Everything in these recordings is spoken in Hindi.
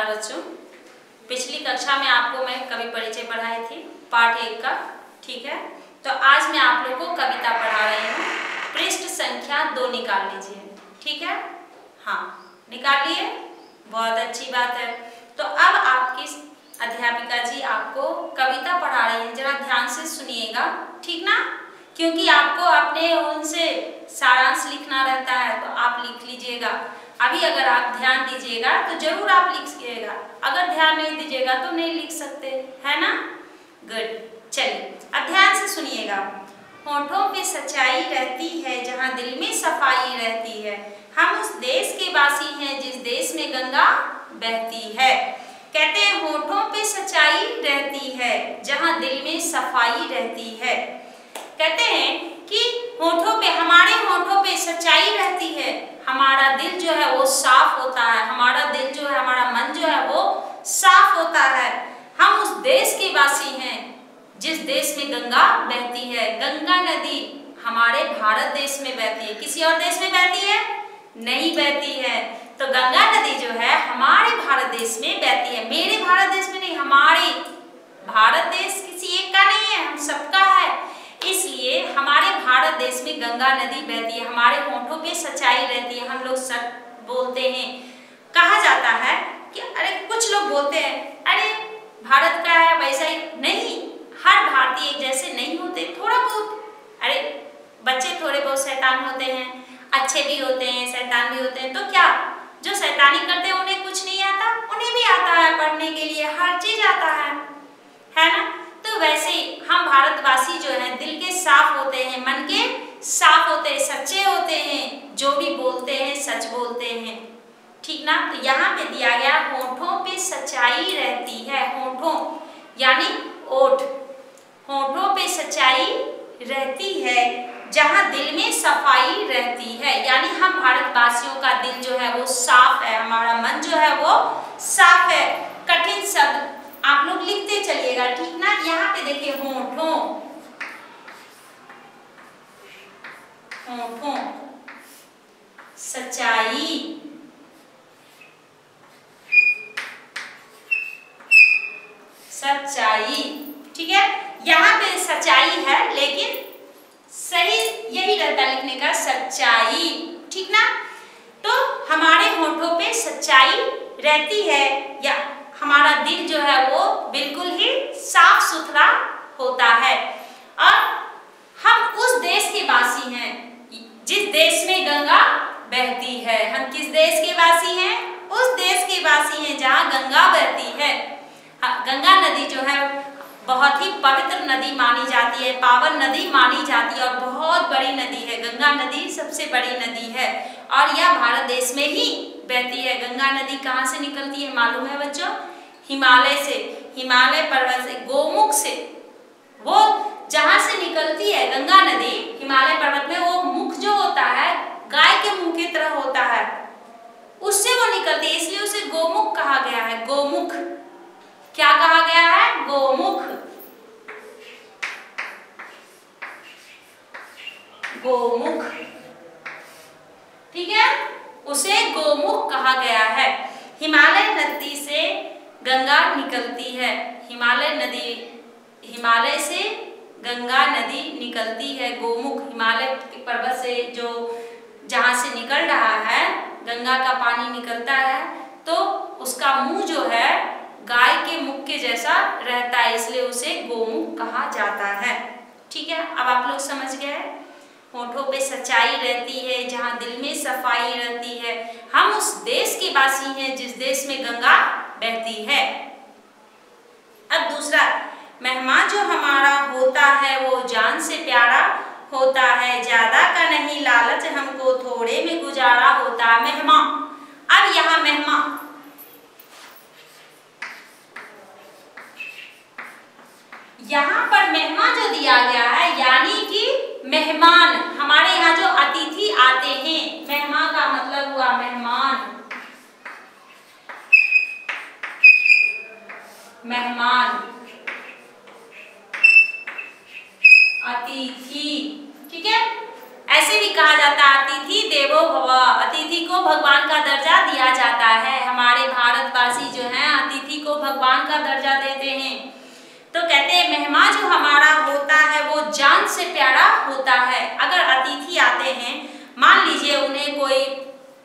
नमस्कार बच्चों। पिछली कक्षा में आपको मैं कवि परिचय पढ़ाई थी पाठ 1 का, ठीक है। तो आज मैं आप लोगों को कविता पढ़ा रही हूँ। पृष्ठ संख्या 2 निकाल लीजिए, ठीक है। हाँ, निकाल लिए, बहुत अच्छी बात है। तो अब आपकी अध्यापिका जी आपको कविता पढ़ा रही हैं, जरा ध्यान से सुनिएगा, ठीक ना। क्योंकि आपको अपने उनसे सारांश लिखना रहता है, तो आप लिख लीजिएगा। अभी अगर आप ध्यान दीजिएगा तो जरूर आप लिखिएगा, अगर ध्यान नहीं दीजिएगा तो नहीं लिख सकते, है ना। गुड, चलिए अब ध्यान से सुनिएगा। होठों पे सच्चाई रहती है जहाँ दिल में सफाई रहती है, हम उस देश के वासी हैं जिस देश में गंगा बहती है। कहते हैं होठों पे सच्चाई रहती है जहाँ दिल में सफाई रहती है। कहते हैं कि होठों पे, हमारे होठों पे सच्चाई रहती है, हमारा दिल जो है वो साफ होता है, हमारा दिल जो है, हमारा मन जो है वो साफ होता है। हम उस देश के वासी हैं जिस देश में गंगा बहती है। गंगा नदी हमारे भारत देश में बहती है, किसी और देश में बहती है? नहीं बहती है। तो गंगा नदी जो है हमारे भारत देश में बहती है, मेरे भारत देश में नहीं, हमारे भारत देश किसी एक का नहीं है, हम सबका है। इसलिए हमारे भारत देश में गंगा नदी बहती है, हमारे होठों पे सच्चाई रहती है, हम लोग सच बोलते हैं। कहा जाता है कि अरे कुछ लोग बोलते हैं अरे भारत का है वैसा ही नहीं, हर भारतीय एक जैसे नहीं होते, थोड़ा बहुत, अरे बच्चे थोड़े बहुत शैतान होते हैं, अच्छे भी होते हैं, शैतान भी होते हैं। तो क्या जो शैतानी करते हैं उन्हें कुछ नहीं आता? उन्हें भी आता है, पढ़ने के लिए हर चीज आता है ना। तो वैसे हम भारतवासी जो हैं दिल के साफ होते हैं, मन के साफ होते हैं, सच्चे होते हैं, जो भी बोलते हैं सच बोलते हैं, ठीक ना। तो यहाँ पे दिया गया होठों पे सच्चाई रहती है, होठों यानी ओठ, होठों पे सच्चाई रहती है जहाँ दिल में सफाई रहती है, यानी हम भारतवासियों का दिल जो है वो साफ है, हमारा मन जो है वो साफ है। कठिन शब्द आप लोग लिखते चलिएगा, ठीक ना। यहाँ पे देखिए होठों, होठों सच्चाई, सच्चाई, ठीक है। यहाँ पे सच्चाई है लेकिन सही यही रहता है लिखने का, सच्चाई, ठीक ना। तो हमारे होठों पे सच्चाई रहती है या हमारा दिल जो है वो बिल्कुल ही साफ सुथरा होता है। और हम उस देश के वासी हैं जिस देश में गंगा बहती है। हम किस देश के वासी हैं? उस देश के वासी हैं जहाँ गंगा बहती है। गंगा नदी जो है बहुत ही पवित्र नदी मानी जाती है, पावन नदी मानी जाती है और बहुत बड़ी नदी है। गंगा नदी सबसे बड़ी नदी है और यह भारत देश में ही बहती है। गंगा नदी कहाँ से निकलती है मालूम है बच्चों? हिमालय से, हिमालय पर्वत से, गोमुख से। वो जहाँ से निकलती है गंगा नदी हिमालय पर्वत में, वो मुख जो होता है गाय के मुंह की तरह होता है, उससे वो निकलती है, इसलिए उसे गोमुख कहा गया है। गोमुख क्या कहा गया है? गोमुख, गोमुख, ठीक है, उसे गोमुख कहा गया है। हिमालय नदी से गंगा निकलती है, हिमालय नदी, हिमालय से गंगा नदी निकलती है। गोमुख हिमालय पर्वत से जो जहाँ से निकल रहा है गंगा का पानी निकलता है, तो उसका मुंह जो है गाय के मुख के जैसा रहता है, इसलिए उसे गोमुख कहा जाता है, ठीक है। अब आप लोग समझ गए, होठों पे सच्चाई रहती है जहाँ दिल में सफाई रहती है, हम उस देश के वासी हैं जिस देश में गंगा बहती है। अब दूसरा, मेहमान जो हमारा होता है वो जान से प्यारा होता है, ज्यादा का नहीं लालच हमको थोड़े में गुजारा होता है। मेहमान, अब यहाँ मेहमान, यहाँ पर मेहमान जो दिया गया है यानी कि मेहमान, हमारे यहाँ जो अतिथि आते हैं, मेहमान का मतलब हुआ मेहमान, मेहमान, अतिथि, ठीक है। ऐसे भी कहा जाता है अतिथि देवो भव, अतिथि को को भगवान का दर्जा दिया जाता है। हमारे भारतवासी जो हैं अतिथि को भगवान का दर्जा देते हैं। तो कहते हैं मेहमान जो हमारा होता है वो जान से प्यारा होता है। अगर अतिथि आते हैं, मान लीजिए उन्हें कोई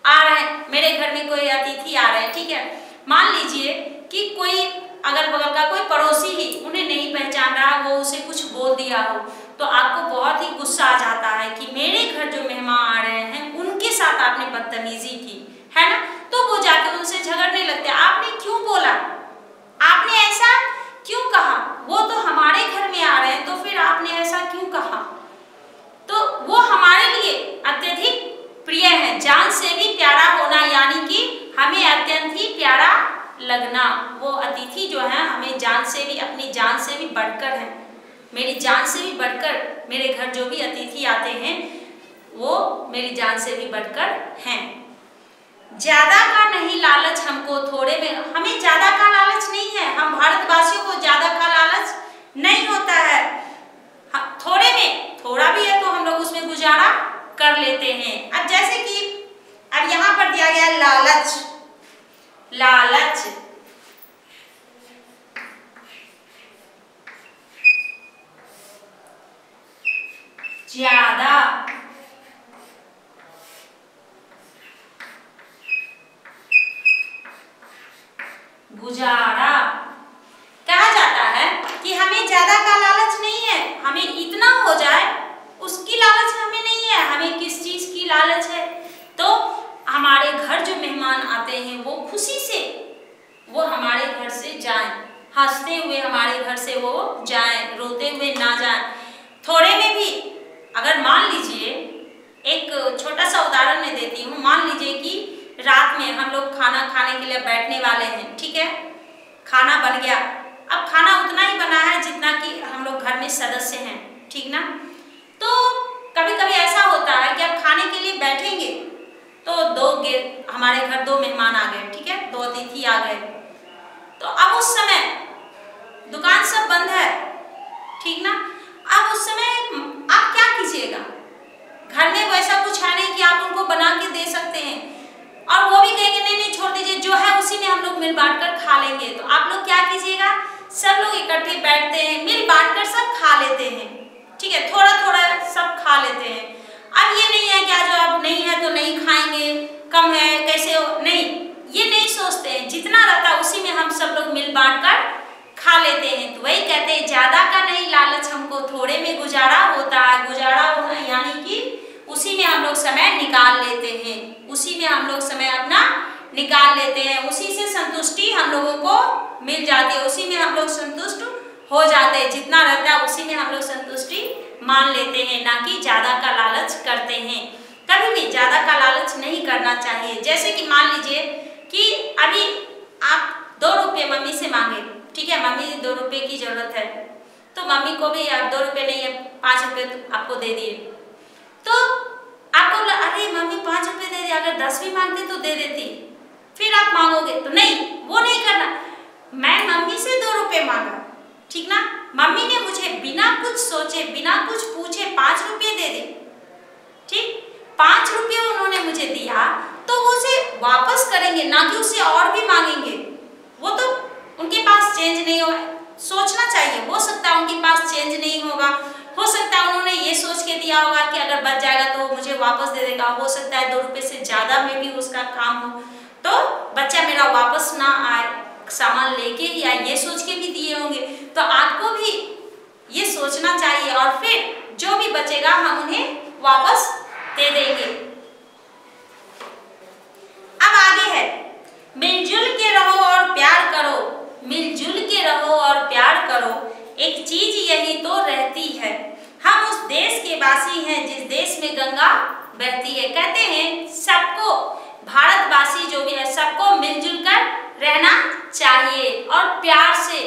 आ रहा है, मेरे घर में कोई अतिथि आ रहे हैं, ठीक है, मान लीजिए कि कोई अगल बगल का कोई पड़ोसी ही उन्हें नहीं पहचान रहा, वो उसे कुछ बोल दिया हो, तो आपको बहुत ही गुस्सा आ जाता है कि मेरे घर जो मेहमान आ रहे हैं उनके साथ आपने बदतमीजी की, है ना। तो वो जाके उनसे झगड़ने लगते हैं, आपने क्यों बोला, आपने ऐसा क्यों कहा, वो तो हमारे घर में आ रहे हैं तो फिर आपने ऐसा क्यों कहा। तो वो हमारे लिए अत्यधिक प्रिय है। जान से भी प्यारा होना यानी कि हमें अत्यंत ही प्यारा लगना। वो अतिथि जो है हमें जान से भी, अपनी जान से भी बढ़कर है। मेरी जान से भी बढ़कर मेरे घर जो भी अतिथि आते हैं वो मेरी जान से भी बढ़कर हैं। ज्यादा का नहीं लालच हमको थोड़े में, हमें ज्यादा का लालच नहीं है। हम भारतवासियों को ज्यादा का लालच नहीं होता है। थोड़े में थोड़ा भी है तो हम लोग उसमें गुजारा कर लेते हैं। अब जैसे कि अब यहाँ पर दिया गया लालच, लालच ज्यादा, गुजारा। कहा जाता है कि हमें ज्यादा का लालच नहीं है, हमें इतना हो जाए उसकी लालच हमें नहीं है। हमें किस चीज की लालच है, तो हमारे घर जो मेहमान आते हैं वो खुशी से वो हमारे घर से जाएं, हंसते हुए हमारे घर से वो जाएं, रोते हुए ना जाएं। थोड़े में भी अगर मान लीजिए, एक छोटा सा उदाहरण मैं देती हूँ, मान लीजिए कि रात में हम लोग खाना खाने के लिए बैठने वाले हैं, ठीक है, खाना बन गया। अब खाना उतना ही बना है जितना कि हम लोग घर में सदस्य हैं, ठीक ना। तो कभी कभी ऐसा होता है कि अब खाने के लिए बैठेंगे तो हमारे घर दो मेहमान आ गए, ठीक है, दो अतिथि आ गए। तो अब उस समय दुकान सब बंद है, ठीक ना। अब उस समय आप क्या कीजिएगा, घर में वैसा कुछ है नहीं कि आप उनको बना के दे सकते हैं, और वो भी कहेंगे नहीं नहीं छोड़ दीजिए, जो है उसी में हम लोग मिल बांट कर खा लेंगे। तो आप लोग क्या कीजिएगा, सब लोग इकट्ठे बैठते हैं, मिल बांट कर सब खा लेते हैं, ठीक है, थोड़ा थोड़ा सब खा लेते हैं। अब ये नहीं है क्या जो अब नहीं है तो नहीं खाएंगे, कम है कैसे हो, नहीं, ये नहीं सोचते हैं, जितना रहता उसी में हम सब लोग मिल बांट कर खा लेते हैं। तो वही कहते हैं ज्यादा का नहीं लालच हमको थोड़े में गुजारा होता है। गुजारा होना यानी कि उसी में हम लोग समय निकाल लेते हैं, उसी में हम लोग समय अपना निकाल लेते हैं, उसी से संतुष्टि हम लोगों को मिल जाती है, उसी में हम लोग संतुष्ट हो जाते हैं। जितना रहता है उसी में हम लोग संतुष्टि मान लेते हैं, ना कि ज्यादा का लालच करते हैं। कभी भी ज्यादा का लालच नहीं करना चाहिए। जैसे कि मान लीजिए कि अभी आप 2 रुपये मम्मी से मांगे, ठीक है, मम्मी 2 रुपये की जरूरत है, तो मम्मी को भी आप 2 रुपये नहीं है 5 रुपये आपको दे दिए, तो आपको बोला अरे मम्मी 5 रुपये दे दिए, अगर 10 भी मांगते तो दे देती, फिर आप मांगोगे तो नहीं, वो नहीं करना। मैं मम्मी से 2 रुपये मांगा, ठीक ना, मम्मी ने मुझे बिना कुछ सोचे बिना कुछ पूछे 5 रुपये दे दिए, ठीक, 5 रुपये उन्होंने मुझे दिया तो वो उसे वापस करेंगे, ना कि उसे और भी मांगेंगे। वो तो उनके पास चेंज नहीं होगा, सोचना चाहिए, हो सकता है उनके पास चेंज नहीं होगा, हो सकता है उन्होंने ये सोच के दिया होगा कि अगर बच जाएगा तो मुझे वापस दे देगा, हो सकता है 2 रुपये से ज्यादा में भी उसका काम हो तो बच्चा मेरा वापस ना आए, सामान लेके ही आए, ये सोच के भी दिए होंगे। तो आपको भी ये सोचना चाहिए और फिर जो भी बचेगा हम उन्हें वापस दे देंगे। अब आगे है, मिलजुल के रहो और प्यार करो, मिलजुल के रहो और प्यार करो, एक चीज यही तो रहती है, हम उस देश के वासी हैं जिस देश में गंगा बहती है। कहते हैं सबको, भारतवासी जो भी है सबको मिलजुल कर रहना चाहिए और प्यार से,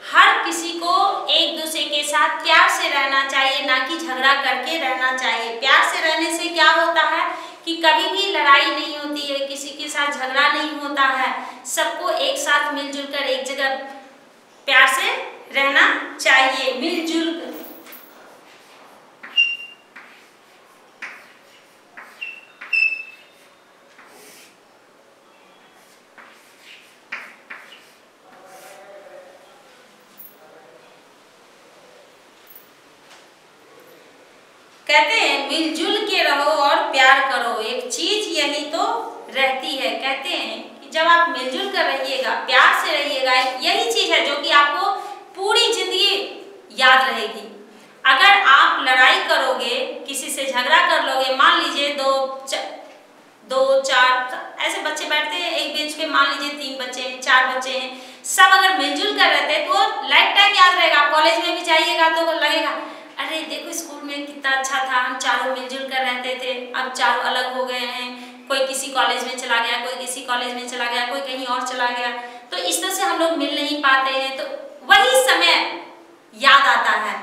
हर किसी को एक दूसरे के साथ प्यार से रहना चाहिए, ना कि झगड़ा करके रहना चाहिए। प्यार से रहने से क्या होता है कि कभी भी लड़ाई नहीं होती है, किसी के साथ झगड़ा नहीं होता है, सबको एक साथ मिलजुल कर एक जगह प्यार से रहना चाहिए, मिलजुल कर। कहते हैं मिलजुल के रहो और प्यार करो, एक चीज यही तो रहती है। कहते हैं कि जब आप मिलजुल कर रहिएगा, प्यार से रहिएगा, यही चीज है जो कि आपको पूरी जिंदगी याद रहेगी। अगर आप लड़ाई करोगे, किसी से झगड़ा कर लोगे, मान लीजिए दो चार ऐसे बच्चे बैठते हैं एक बेंच पे, मान लीजिए 3 बच्चे हैं, 4 बच्चे हैं, सब अगर मिलजुल कर रहते हैं तो लाइफ टाइम याद रहेगा। कॉलेज में भी जाइएगा तो लगेगा अरे देखो स्कूल में कितना अच्छा था, हम चारों मिलजुल कर रहते थे, अब चारों अलग हो गए हैं, कोई किसी कॉलेज में चला गया, कोई किसी कॉलेज में चला गया, कोई कहीं और चला गया, तो इस तरह से हम लोग मिल नहीं पाते हैं। तो वही समय याद आता है,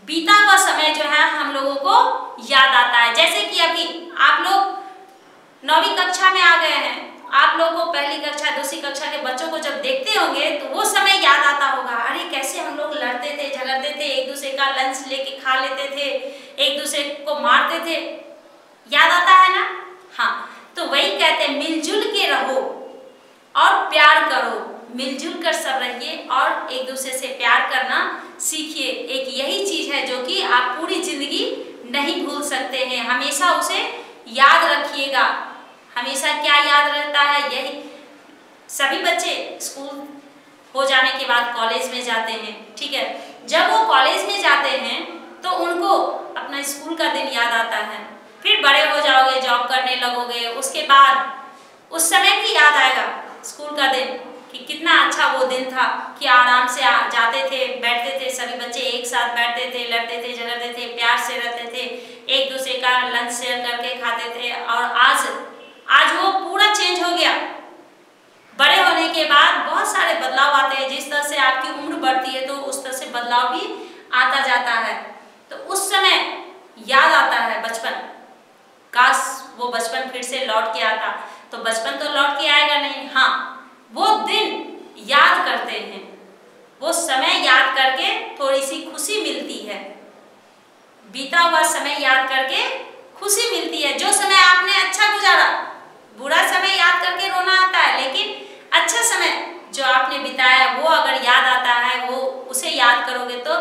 बीता हुआ समय जो है हम लोगों को याद आता है। जैसे कि अभी आप लोग 9वीं कक्षा में आ गए हैं, आप लोगों को पहली कक्षा 2वीं कक्षा के बच्चों को जब देखते होंगे तो वो समय याद आता होगा, अरे कैसे हम लोग लड़ते थे, झगड़ते थे, एक दूसरे का लंच लेके खा लेते थे, एक दूसरे को मारते थे, याद आता है ना। हाँ, तो वही कहते हैं मिलजुल के रहो और प्यार करो, मिलजुल कर सब रहिए और एक दूसरे से प्यार करना सीखिए। एक यही चीज है जो कि आप पूरी जिंदगी नहीं भूल सकते हैं, हमेशा उसे याद रखिएगा। हमेशा क्या याद रहता है, यही सभी बच्चे स्कूल हो जाने के बाद कॉलेज में जाते हैं, ठीक है। जब वो कॉलेज में जाते हैं तो उनको अपना स्कूल का दिन याद आता है, फिर बड़े हो जाओगे, जॉब करने लगोगे, उसके बाद उस समय भी याद आएगा स्कूल का दिन कि कितना अच्छा वो दिन था, कि आराम से जाते थे, बैठते थे, सभी बच्चे एक साथ बैठते थे, लड़ते थे, झगड़ते थे, प्यार से रहते थे, एक दूसरे का लंच शेयर करके खाते थे। और आज वो पूरा चेंज हो गया। बड़े होने के बाद बहुत सारे बदलाव आते हैं, जिस तरह से आपकी उम्र बढ़ती है तो उस तरह से बदलाव भी आता जाता है। तो उस समय याद आता है बचपन, काश वो बचपन फिर से लौट के आता। तो बचपन तो लौट के आएगा नहीं, हाँ वो दिन याद करते हैं, वो समय याद करके थोड़ी सी खुशी मिलती है, बीता हुआ समय याद करके खुशी मिलती है। जो समय आपने अच्छा गुजारा, बुरा समय याद करके रोना आता है, लेकिन अच्छा समय जो आपने बिताया वो अगर याद आता है, वो उसे याद करोगे तो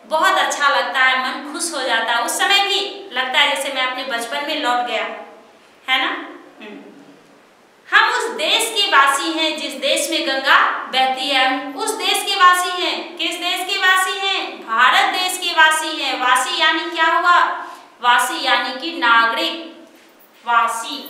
बहुत अच्छा लगता है, मन खुश हो जाता है। उस समय भी लगता है जैसे मैं अपने बचपन में लौट गया, है ना। हम उस देश के वासी हैं जिस देश में गंगा बहती है। हम उस देश के वासी हैं। किस देश के वासी हैं? भारत देश के वासी हैं। वासी यानी क्या हुआ? वासी यानी कि नागरिक, वासी।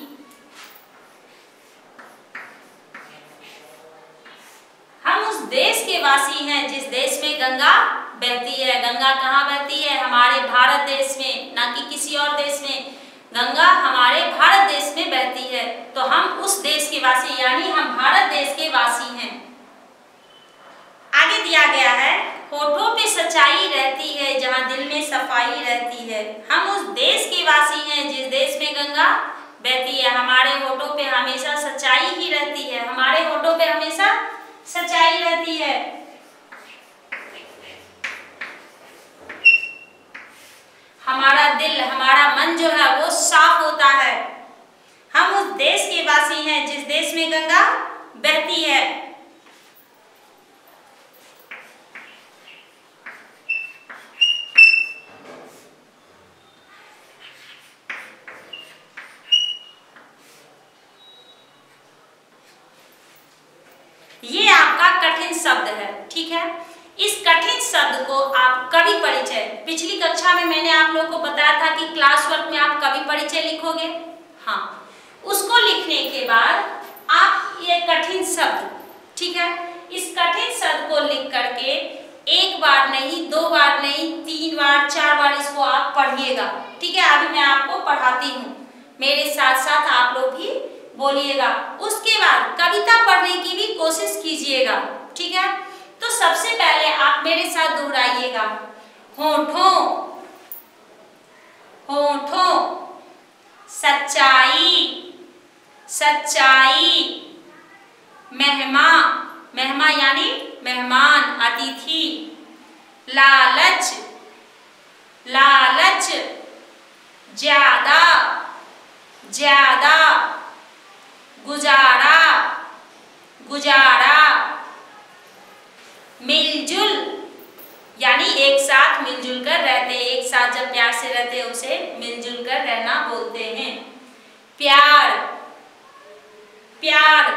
हम उस देश के वासी हैं जिस देश में गंगा बहती है। गंगा कहाँ बहती है? हमारे भारत देश में, ना कि किसी और देश में। गंगा हमारे भारत देश में बहती है, तो हम उस देश के वासी यानी हम भारत देश के वासी हैं। आगे दिया गया है, होठों पे सच्चाई रहती है जहाँ दिल में सफाई रहती है। हम उस देश के वासी हैं जिस देश में गंगा बहती है। हमारे होठों पे हमेशा सच्चाई ही रहती है, हमारे होठों पे हमेशा सच्चाई रहती है। हमारा दिल, हमारा मन जो है वो साफ होता है। हम उस देश के वासी हैं जिस देश में गंगा बहती है। ये आपका कठिन शब्द है, ठीक है। इस कठिन शब्द को आप कवि परिचय, पिछली कक्षा में मैंने आप लोगों को बताया था कि क्लास वर्क में आप कवि परिचय लिखोगे। हाँ, उसको लिखने के बाद आप ये कठिन शब्द, ठीक है, इस कठिन शब्द को लिख करके एक बार नहीं, 2 बार नहीं, 3 बार, 4 बार इसको आप पढ़िएगा, ठीक है। अभी मैं आपको पढ़ाती हूँ, मेरे साथ साथ आप लोग भी बोलिएगा। उसके बाद कविता पढ़ने की भी कोशिश कीजिएगा, ठीक है। तो सबसे पहले आप मेरे साथ दोहराइएगा, होठों, होठों, सच्चाई, सच्चाई, मेहमा, मेहमा यानी मेहमान, अतिथि, लालच, लालच, ज्यादा, ज्यादा, गुजारा, गुजारा, मिलजुल यानी एक साथ मिलजुल कर रहते, एक साथ जब प्यार से रहते हैं उसे मिलजुल कर रहना बोलते हैं। प्यार, प्यार।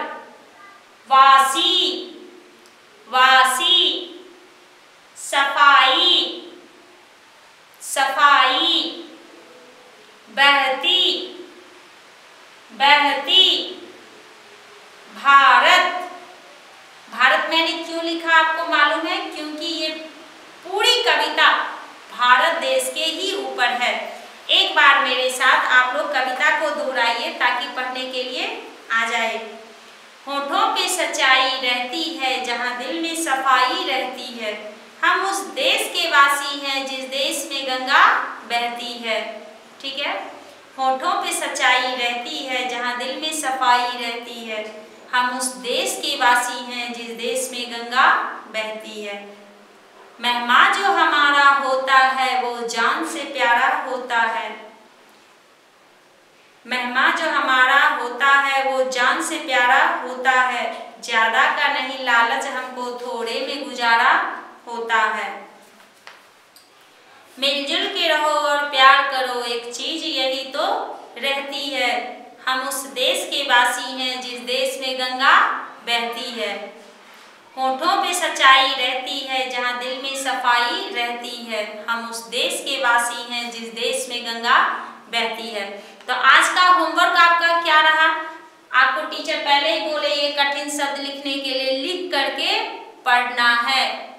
वासी, वासी। सफाई, सफाई। बहती, बहती। भारत, भारत मैंने क्यों लिखा आपको मालूम है? क्योंकि ये पूरी कविता भारत देश के ही ऊपर है। एक बार मेरे साथ आप लोग कविता को दोहराइए ताकि पढ़ने के लिए आ जाए। होठों पे सच्चाई रहती है जहाँ दिल में सफाई रहती है, हम उस देश के वासी हैं जिस देश में गंगा बहती है। ठीक है, होठों पे सच्चाई रहती है जहाँ दिल में सफाई रहती है, हम उस देश के वासी हैं जिस देश में गंगा बहती है। मेहमान जो हमारा होता है वो जान से प्यारा होता है, मेहमान जो हमारा होता है वो जान से प्यारा होता है, ज्यादा का नहीं लालच हमको थोड़े में गुजारा होता है। मिलजुल के रहो और प्यार करो, एक चीज यही तो रहती है, हम उस देश के वासी हैं जिस देश में गंगा बहती है। होठों पे सच्चाई रहती है जहाँ दिल में सफाई रहती है, हम उस देश के वासी हैं जिस देश में गंगा बहती है। तो आज का होमवर्क आपका क्या रहा? आपको टीचर पहले ही बोले ये कठिन शब्द लिखने के लिए लिख करके पढ़ना है।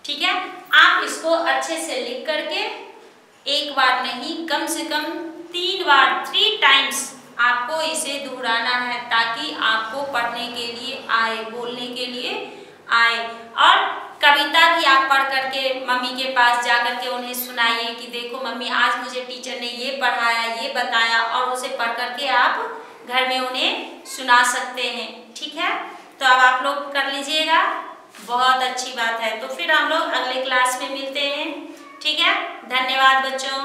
ठीक है, आप इसको अच्छे से लिख करके एक बार नहीं कम से कम 3 बार 3 टाइम्स आपको इसे दोहराना है ताकि आपको पढ़ने के लिए आए, बोलने के लिए आए। और कविता भी आप पढ़ करके मम्मी के पास जा करके उन्हें सुनाइए कि देखो मम्मी आज मुझे टीचर ने ये पढ़ाया, ये बताया, और उसे पढ़ करके आप घर में उन्हें सुना सकते हैं। ठीक है, तो अब आप लोग कर लीजिएगा, बहुत अच्छी बात है। तो फिर हम लोग अगले क्लास में मिलते हैं। ठीक है, धन्यवाद बच्चों।